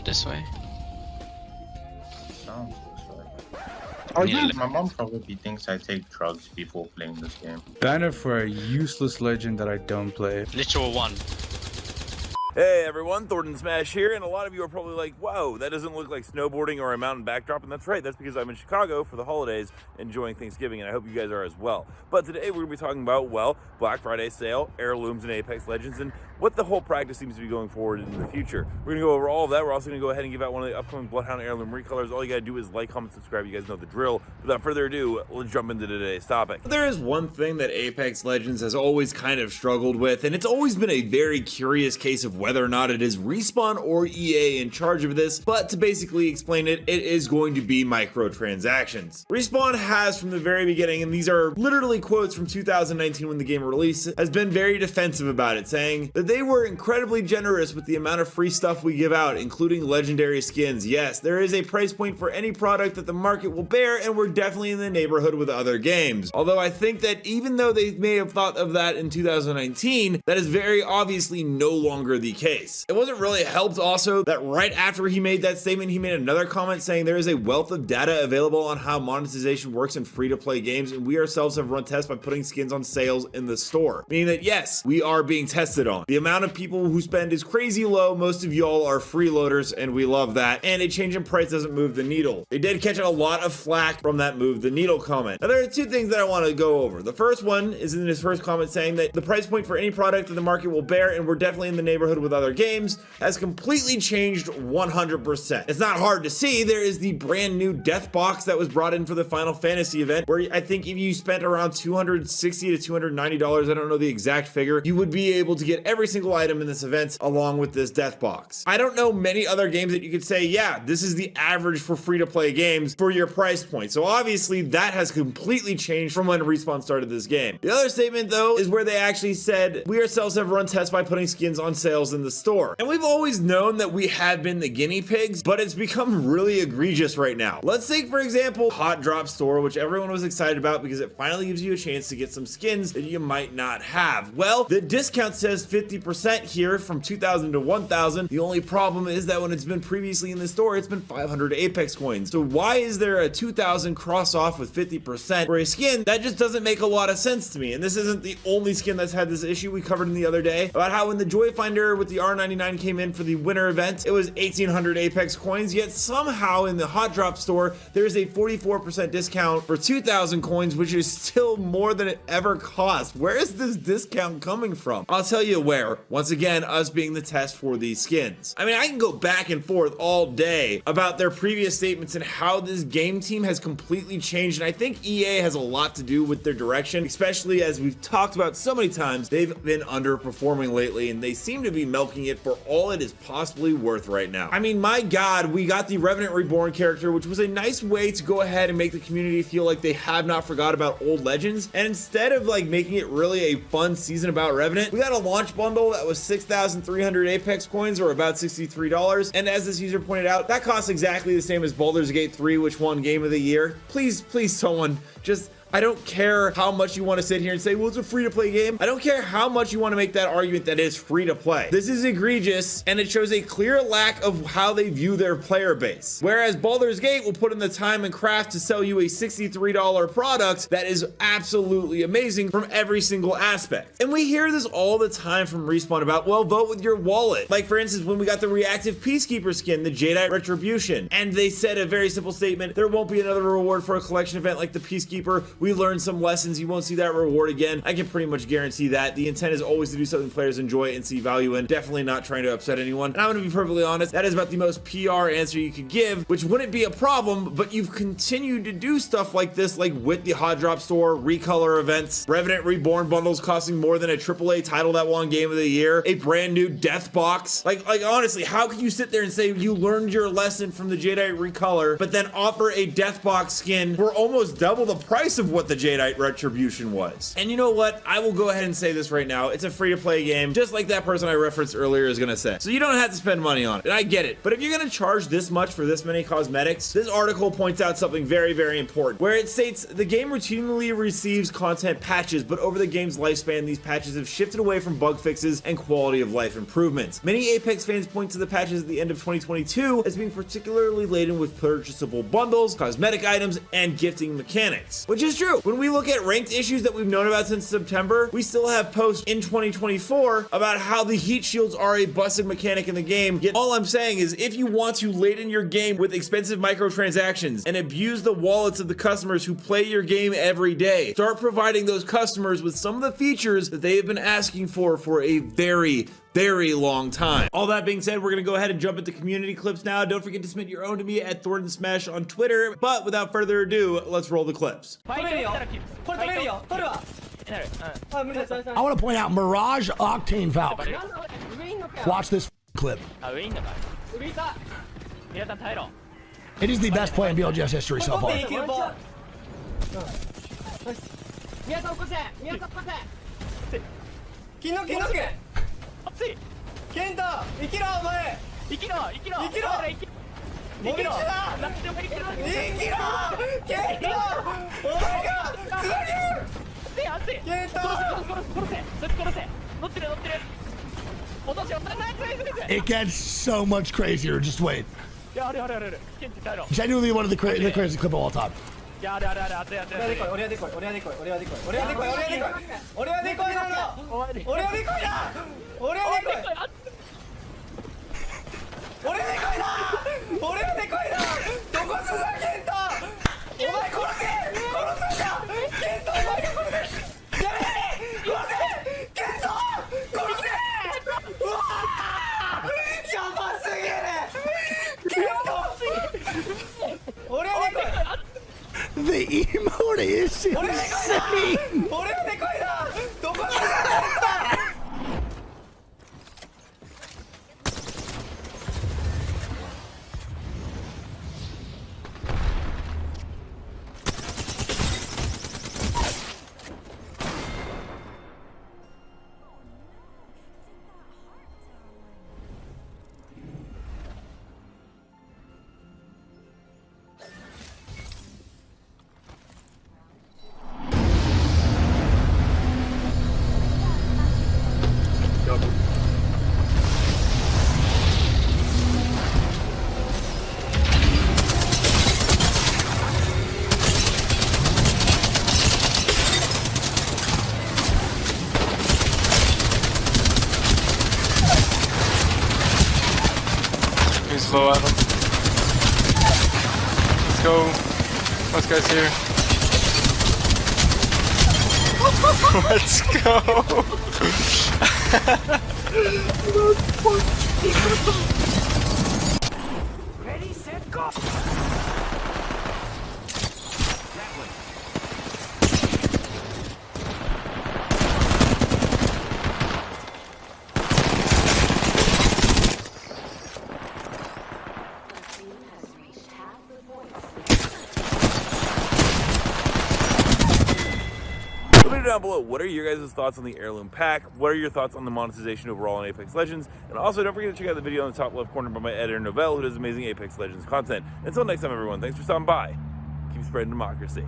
this way. Sounds like. Oh, Yeah. My mom probably thinks I take drugs before playing this game. Banner for a useless legend that I don't play. Literal one. Hey everyone, Thornton Smash here, and a lot of you are probably like, whoa, that doesn't look like snowboarding or a mountain backdrop, and that's right, that's because I'm in Chicago for the holidays, enjoying Thanksgiving, and I hope you guys are as well. But today we're going to be talking about, well, Black Friday sale, heirlooms, and Apex Legends, and what the whole practice seems to be going forward in the future. We're going to go over all of that. We're also going to go ahead and give out one of the upcoming Bloodhound Heirloom recolors. All you got to do is like, comment, subscribe. You guys know the drill. Without further ado, let's jump into today's topic. There is one thing that Apex Legends has always kind of struggled with, and it's always been a very curious case of whether or not it is Respawn or EA in charge of this, but to basically explain it, it is going to be microtransactions. Respawn has from the very beginning, and these are literally quotes from 2019 when the game released, has been very defensive about it, saying that they were incredibly generous with the amount of free stuff we give out, including legendary skins. Yes, there is a price point for any product that the market will bear, and we're definitely in the neighborhood with other games. Although I think that even though they may have thought of that in 2019, that is very obviously no longer the case. It wasn't really helped also that right after he made that statement, he made another comment saying there is a wealth of data available on how monetization works in free-to-play games, and we ourselves have run tests by putting skins on sales in the store. Meaning that yes, we are being tested on. The amount of people who spend is crazy low. Most of y'all are freeloaders, and we love that. And a change in price doesn't move the needle. They did catch a lot of flack from that move the needle comment. Now there are two things that I want to go over. The first one is in his first comment saying that the price point for any product that the market will bear, and we're definitely in the neighborhood with other games, has completely changed 100%. It's not hard to see. There is the brand new death box that was brought in for the Final Fantasy event, where I think if you spent around $260 to $290, I don't know the exact figure, you would be able to get every single item in this event along with this death box. I don't know many other games that you could say, yeah, this is the average for free-to-play games for your price point. So obviously that has completely changed from when Respawn started this game. The other statement though is where they actually said, we ourselves have run tests by putting skins on sales in the store. And we've always known that we have been the guinea pigs, but it's become really egregious right now. Let's take, for example, Hot Drop Store, which everyone was excited about because it finally gives you a chance to get some skins that you might not have. Well, the discount says 50% here from 2,000 to 1,000. The only problem is that when it's been previously in the store, it's been 500 Apex coins. So why is there a 2,000 cross off with 50% for a skin? That just doesn't make a lot of sense to me. And this isn't the only skin that's had this issue. We covered in the other day about how when the Joy Finder with the R99 came in for the winter event, it was 1,800 Apex coins, yet somehow in the Hot Drop store, there's a 44% discount for 2,000 coins, which is still more than it ever cost. Where is this discount coming from? I'll tell you where. Once again, us being the test for these skins. I mean, I can go back and forth all day about their previous statements and how this game team has completely changed, and I think EA has a lot to do with their direction, especially as we've talked about so many times, they've been underperforming lately, and they seem to be milking it for all it is possibly worth right now. I mean, my God, we got the Revenant Reborn character, which was a nice way to go ahead and make the community feel like they have not forgot about old legends, and instead of like making it really a fun season about Revenant, we got a launch bundle that was 6,300 Apex coins, or about $63, and as this user pointed out, that costs exactly the same as Baldur's Gate 3, which won Game of the Year. Please someone just... I don't care how much you want to sit here and say, well, it's a free-to-play game. I don't care how much you want to make that argument that it's free-to-play. This is egregious, and it shows a clear lack of how they view their player base. Whereas Baldur's Gate will put in the time and craft to sell you a $63 product that is absolutely amazing from every single aspect. And we hear this all the time from Respawn about, well, vote with your wallet. Like, for instance, when we got the reactive Peacekeeper skin, the Jadeite Retribution, and they said a very simple statement, there won't be another reward for a collection event like the Peacekeeper. We learned some lessons. You won't see that reward again. I can pretty much guarantee that. The intent is always to do something players enjoy and see value in. Definitely not trying to upset anyone. And I'm going to be perfectly honest, that is about the most PR answer you could give, which wouldn't be a problem, but you've continued to do stuff like this, like with the Hot Drop Store, recolor events, Revenant Reborn bundles costing more than a AAA title that won Game of the Year, a brand new death box. Like honestly, how can you sit there and say you learned your lesson from the Jadeite recolor, but then offer a death box skin for almost double the price of of what the Jadeite Retribution was. And you know what? I will go ahead and say this right now. It's a free-to-play game, just like that person I referenced earlier is gonna say. So you don't have to spend money on it, and I get it. But if you're gonna charge this much for this many cosmetics, this article points out something very, very important, where it states the game routinely receives content patches, but over the game's lifespan, these patches have shifted away from bug fixes and quality of life improvements. Many Apex fans point to the patches at the end of 2022 as being particularly laden with purchasable bundles, cosmetic items, and gifting mechanics. Which is true. When we look at ranked issues that we've known about since September, we still have posts in 2024 about how the heat shields are a busted mechanic in the game. Yet all I'm saying is if you want to laden your game with expensive microtransactions and abuse the wallets of the customers who play your game every day, start providing those customers with some of the features that they have been asking for a very, very long time. All that being said, we're gonna go ahead and jump into community clips now. Don't forget to submit your own to me at Thornton Smash on Twitter. But without further ado, let's roll the clips. I want to point out Mirage Octane Valk. Watch this clip. It is the best play in BLGS history so far. It gets so much crazier. Just wait. Genuinely one of the craziest clip of all time. The emote is insane. Slow at him. Let's go. Let's guys here. Let's go. Ready, set, go. Down below, what are your guys' thoughts on the Heirloom pack? What are your thoughts on the monetization overall in Apex Legends? And also, don't forget to check out the video on the top left corner by my editor, Novell, who does amazing Apex Legends content. Until next time, everyone, thanks for stopping by. Keep spreading democracy.